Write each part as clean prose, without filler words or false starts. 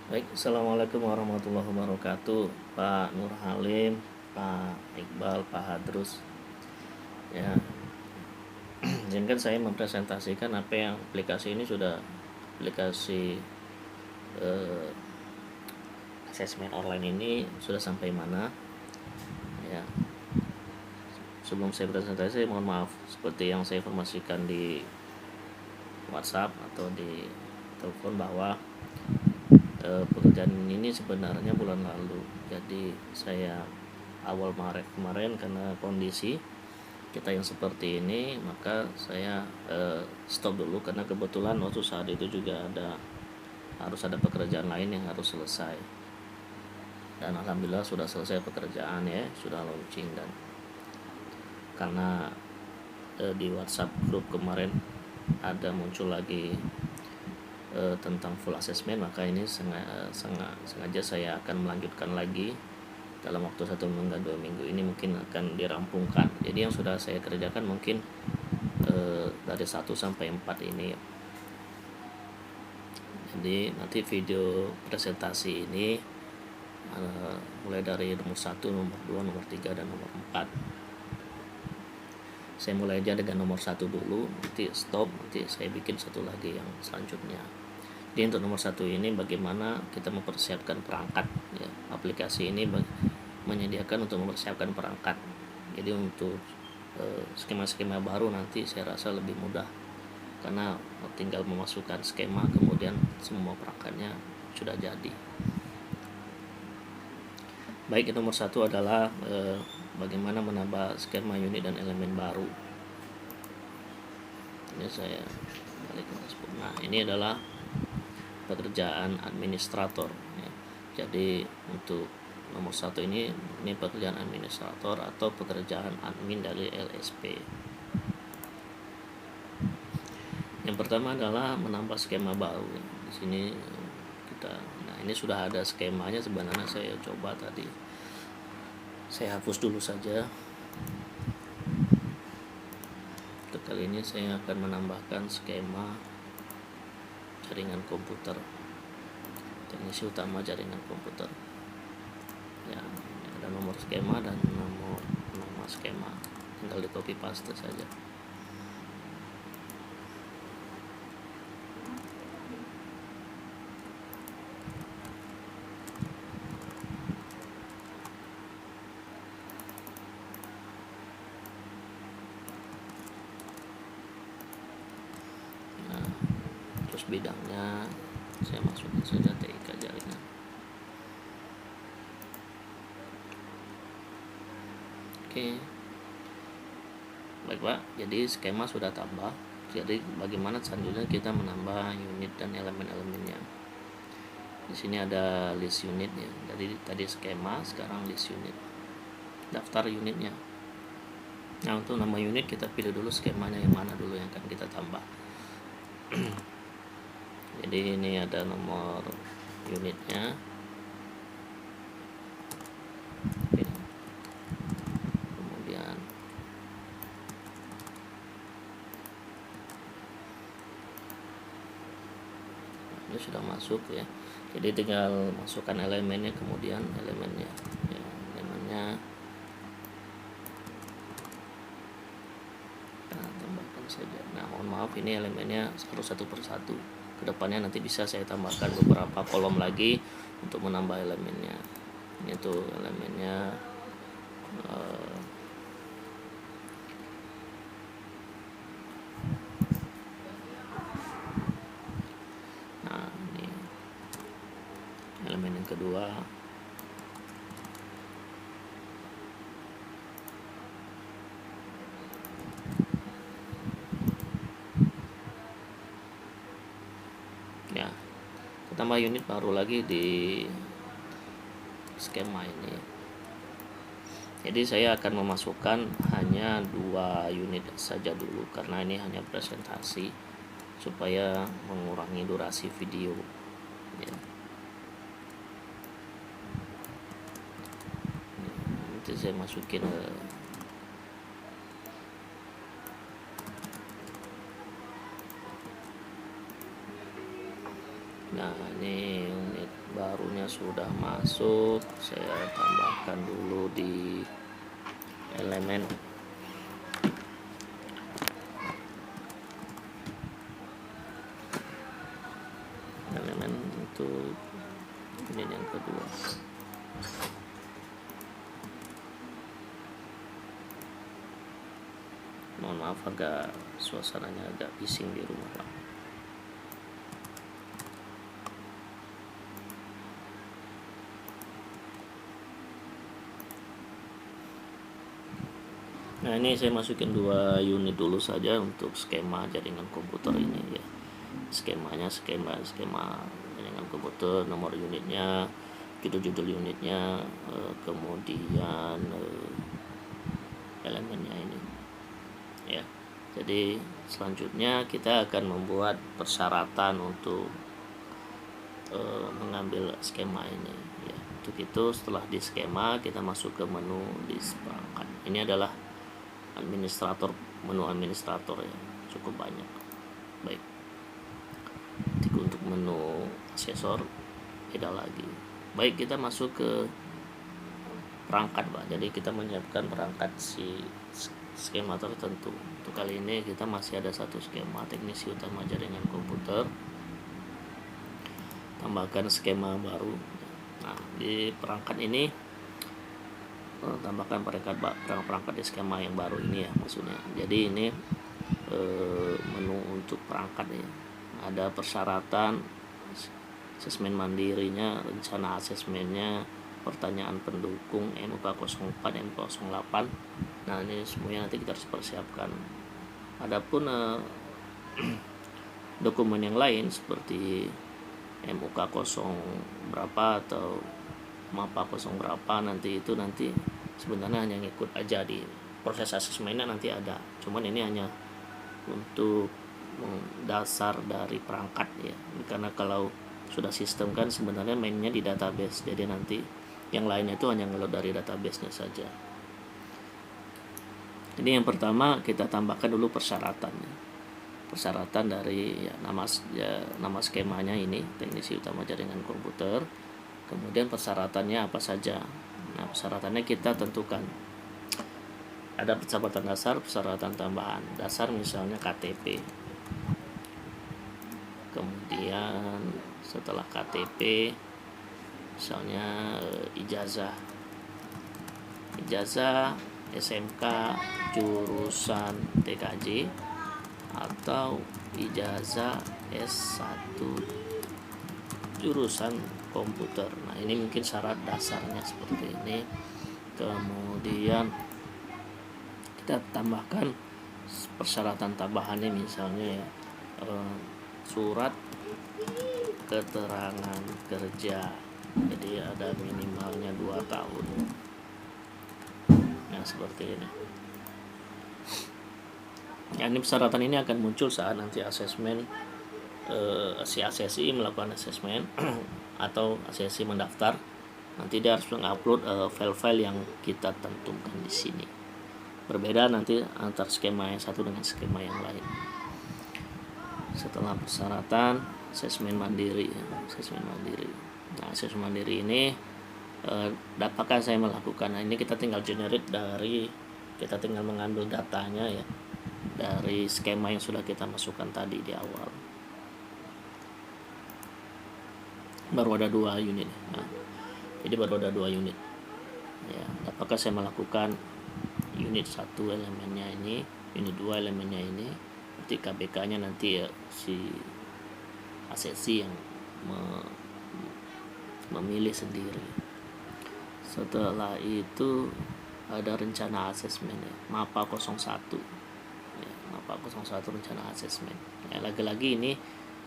Baik, Assalamualaikum warahmatullahi wabarakatuh, Pak Nur Halim, Pak Iqbal, Pak Hadrus. Ya, izinkan saya mempresentasikan apa yang aplikasi ini sudah aplikasi eh, asesmen online ini sudah sampai mana. Ya, sebelum saya presentasi, mohon maaf seperti yang saya informasikan di WhatsApp atau di telepon bahwa pekerjaan ini sebenarnya bulan lalu. Jadi saya awal Maret kemarin karena kondisi kita yang seperti ini, maka saya stop dulu karena kebetulan waktu saat itu juga harus ada pekerjaan lain yang harus selesai, dan alhamdulillah sudah selesai pekerjaan ya, sudah launching. Dan karena di WhatsApp grup kemarin ada muncul lagi tentang full assessment, maka ini sengaja saya akan melanjutkan lagi dalam waktu 1 minggu 2 minggu ini mungkin akan dirampungkan. Jadi yang sudah saya kerjakan mungkin dari 1 sampai 4 ini. Jadi nanti video presentasi ini mulai dari nomor 1, nomor 2, nomor 3, dan nomor 4. Saya mulai aja dengan nomor 1 dulu, nanti stop, nanti saya bikin satu lagi yang selanjutnya. Jadi untuk nomor 1 ini bagaimana kita mempersiapkan perangkat ya. Aplikasi ini menyediakan untuk mempersiapkan perangkat. Jadi untuk skema-skema baru nanti saya rasa lebih mudah karena tinggal memasukkan skema kemudian semua perangkatnya sudah jadi. Baik, nomor 1 adalah bagaimana menambah skema unit dan elemen baru. Ini saya balik ke dashboard. Nah, ini adalah pekerjaan administrator ya. Jadi untuk nomor 1 ini pekerjaan administrator atau pekerjaan admin dari LSP. Yang pertama adalah menambah skema baru ya. Di sini ini sudah ada skemanya sebenarnya, saya coba tadi. Saya hapus dulu saja. Untuk kali ini saya akan menambahkan skema jaringan komputer, teknisi utama jaringan komputer ya. Ada nomor skema dan nama skema, tinggal di copy paste saja. Terus bidangnya saya masukkan saja TIK jaringan. Oke, baik Pak, jadi skema sudah tambah. Jadi bagaimana selanjutnya kita menambah unit dan elemen-elemennya. Di sini ada list unit ya. Jadi tadi skema, sekarang list unit, daftar unitnya. Nah, untuk nama unit kita pilih dulu skemanya yang mana dulu yang akan kita tambah. Jadi ini ada nomor unitnya. Oke. Kemudian ini sudah masuk ya. Jadi tinggal masukkan elemennya, kemudian elemennya ya, tambahkan saja. Nah, mohon maaf ini elemennya harus satu persatu. Kedepannya nanti bisa saya tambahkan beberapa kolom lagi untuk menambah elemennya. Ini tuh elemennya nah, ini elemen yang kedua. Ya, tambah unit baru lagi di skema ini. Jadi saya akan memasukkan hanya 2 unit saja dulu karena ini hanya presentasi supaya mengurangi durasi video ya. Nanti saya masukin Nah, ini unit barunya sudah masuk. Saya tambahkan dulu di elemen. Elemen untuk unit yang kedua. Mohon maaf, agak suasananya agak bising di rumah, Pak. Nah, ini saya masukin 2 unit dulu saja untuk skema jaringan komputer ini ya. Skemanya skema jaringan komputer, nomor unitnya, judul unitnya, kemudian elemennya ini ya. Jadi selanjutnya kita akan membuat persyaratan untuk mengambil skema ini ya. Untuk itu setelah di skema kita masuk ke menu di perangkat. Ini adalah administrator, menu administrator ya, cukup banyak. Baik, untuk menu asesor beda lagi. Baik, kita masuk ke perangkat, Pak. Jadi kita menyiapkan perangkat si skema tertentu. Untuk kali ini kita masih ada satu skema teknisi utama jaringan komputer. Tambahkan skema baru. Nah, di perangkat ini tambahkan perangkat di skema yang baru ini ya maksudnya. Jadi ini menu untuk perangkat ya. Ada persyaratan, asesmen mandirinya, rencana asesmennya, pertanyaan pendukung MUK 04, MUK 08. Nah, ini semuanya nanti kita harus persiapkan. Adapun dokumen yang lain seperti MUK 0 berapa atau MAPA 0 berapa, nanti sebenarnya hanya ngikut aja di proses asesmennya, nanti ada. Cuman ini hanya untuk dasar dari perangkat ya, karena kalau sudah sistem kan sebenarnya mainnya di database, jadi nanti yang lainnya itu hanya ngeload dari databasenya saja. Ini yang pertama kita tambahkan dulu persyaratan dari nama skemanya ini teknisi utama jaringan komputer. Kemudian persyaratannya apa saja. Nah, persyaratannya kita tentukan. Ada persyaratan dasar, persyaratan tambahan. Dasar misalnya KTP. Kemudian setelah KTP misalnya ijazah SMK jurusan TKJ atau ijazah S1 jurusan komputer. Nah, ini mungkin syarat dasarnya seperti ini. Kemudian kita tambahkan persyaratan tambahannya misalnya ya, surat keterangan kerja, jadi ada minimalnya 2 tahun. Nah, seperti ini. Ya, ini persyaratan ini akan muncul saat nanti asesmen si ASESI melakukan asesmen atau ASESI mendaftar. Nanti dia harus mengupload file-file yang kita tentukan di sini. Berbeda nanti antar skema yang satu dengan skema yang lain. Setelah persyaratan, asesmen mandiri. Nah, asesmen mandiri ini dapatkah saya melakukan? Nah, ini kita tinggal kita tinggal mengambil datanya ya dari skema yang sudah kita masukkan tadi di awal. Baru ada 2 unit. Nah, jadi baru ada 2 unit ya. Apakah saya melakukan unit 1 elemennya ini, unit 2 elemennya ini, nanti KBK nya nanti ya si ASESI yang memilih sendiri. Setelah itu ada rencana asesmen ya, MAPA 01 ya, MAPA 01 rencana asesmen ya. Lagi-lagi ini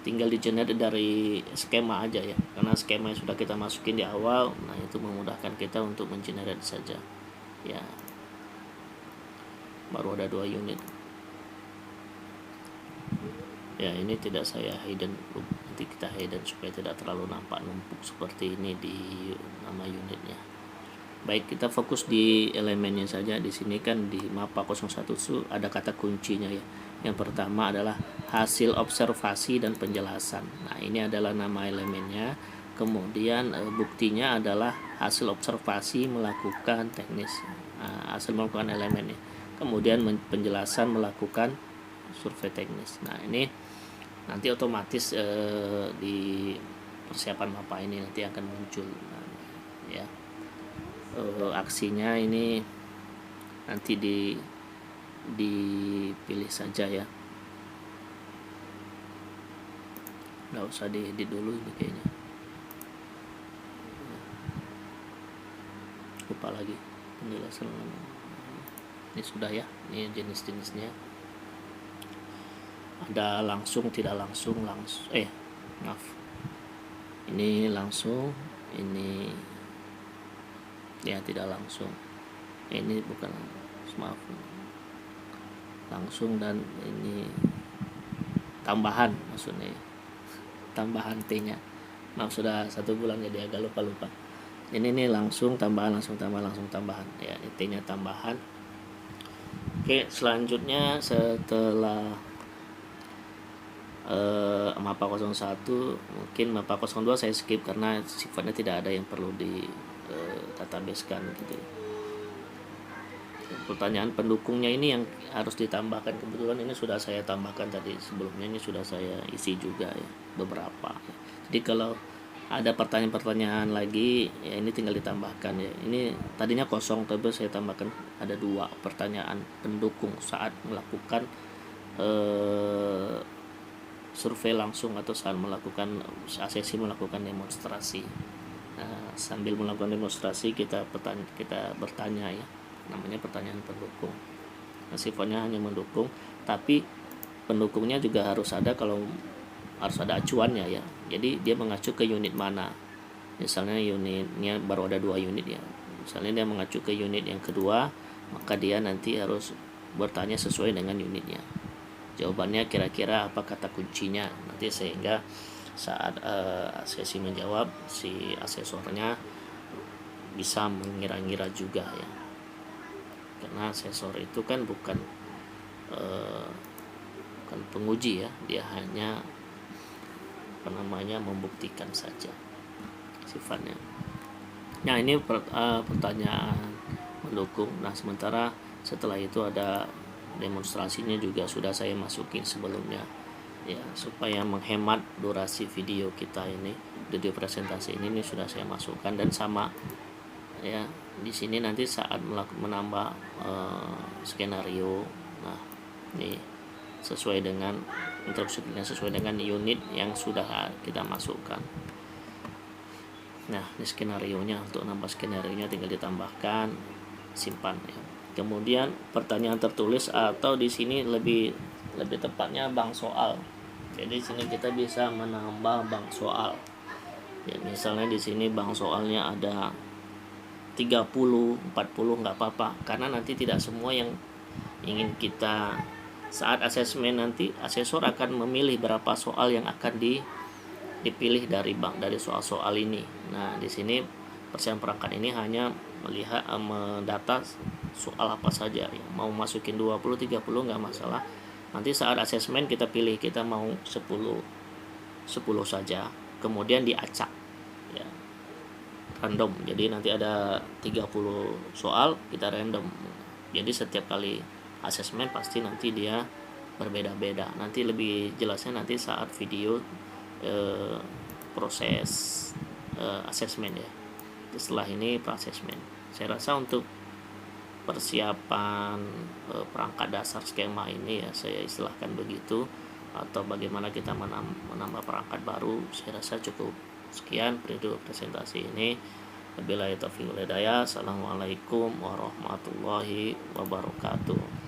tinggal di-generate dari skema aja ya, karena skema yang sudah kita masukin di awal. Nah, itu memudahkan kita untuk men-generate saja ya. Baru ada 2 unit ya. Ini tidak saya hidden, nanti kita hidden supaya tidak terlalu nampak numpuk seperti ini di nama unitnya. Baik, kita fokus di elemennya saja. Di sini kan di MAPA 01 itu ada kata kuncinya ya, Yang pertama adalah hasil observasi dan penjelasan. Nah, ini adalah nama elemennya. Kemudian buktinya adalah hasil observasi melakukan teknis, hasil melakukan elemennya. Kemudian penjelasan melakukan survei teknis. Nah, ini nanti otomatis di persiapan Bapak ini nanti akan muncul. Nah, ya, aksinya ini nanti dipilih saja ya, nggak usah diedit dulu ini kayaknya, lupa lagi penjelasan. Ini sudah ya, ini jenis-jenisnya ada langsung, tidak langsung, maaf, ini langsung, ini ya tidak langsung, ini bukan, maaf, langsung, dan ini tambahan, maksudnya tambahan T-nya, maaf, sudah 1 bulan jadi agak lupa. Ini langsung tambahan, langsung tambahan, langsung tambahan ya, T-nya tambahan. Oke, selanjutnya setelah mapa 01, mungkin mapa 02 saya skip karena sifatnya tidak ada yang perlu di databasekan gitu. Pertanyaan pendukungnya ini yang harus ditambahkan, kebetulan ini sudah saya tambahkan tadi sebelumnya, ini sudah saya isi juga ya, beberapa. Jadi kalau ada pertanyaan-pertanyaan lagi ya, ini tinggal ditambahkan ya. Ini tadinya kosong, tapi saya tambahkan ada 2 pertanyaan pendukung saat melakukan survei langsung atau saat melakukan sesi melakukan demonstrasi. Nah, sambil melakukan demonstrasi kita bertanya ya, namanya pertanyaan pendukung. Nah, sifatnya hanya mendukung, tapi pendukungnya juga harus ada, kalau harus ada acuannya ya. Jadi dia mengacu ke unit mana. Misalnya unitnya baru ada 2 unit ya. Misalnya dia mengacu ke unit yang kedua, maka dia nanti harus bertanya sesuai dengan unitnya. Jawabannya kira-kira apa kata kuncinya nanti, sehingga saat sesi menjawab si asesornya bisa mengira-ngira juga ya. Karena asesor itu kan bukan penguji ya, dia hanya membuktikan saja sifatnya. Nah, ini pertanyaan mendukung. Nah, sementara setelah itu ada demonstrasinya juga sudah saya masukin sebelumnya ya, supaya menghemat durasi video kita ini, video presentasi ini sudah saya masukkan. Dan sama ya, di sini nanti saat menambah skenario, nah ini sesuai dengan instruksinya, sesuai dengan unit yang sudah kita masukkan. Nah, ini skenarionya, untuk nambah skenarionya tinggal ditambahkan, simpan ya. Kemudian pertanyaan tertulis, atau di sini lebih tepatnya bank soal. Jadi di sini kita bisa menambah bank soal. Ya, misalnya di sini bank soalnya ada 30, 40 nggak apa-apa, karena nanti tidak semua yang ingin kita saat asesmen, nanti asesor akan memilih berapa soal yang akan dipilih dari soal-soal ini. Nah, di sini persiapan perangkat ini hanya melihat mendata soal apa saja ya. Mau masukin 20, 30 nggak masalah. Nanti saat asesmen kita pilih, kita mau 10 saja, kemudian diacak ya, random. Jadi nanti ada 30 soal, kita random. Jadi setiap kali asesmen pasti nanti dia berbeda-beda. Nanti lebih jelasnya nanti saat video proses asesmen ya. Setelah ini pra-asesmen. Saya rasa untuk persiapan perangkat dasar skema ini ya, saya istilahkan begitu, atau bagaimana kita menambah perangkat baru, saya rasa cukup sekian video presentasi ini. Wabillahi taufiq wal hidayah. Assalamualaikum warahmatullahi wabarakatuh.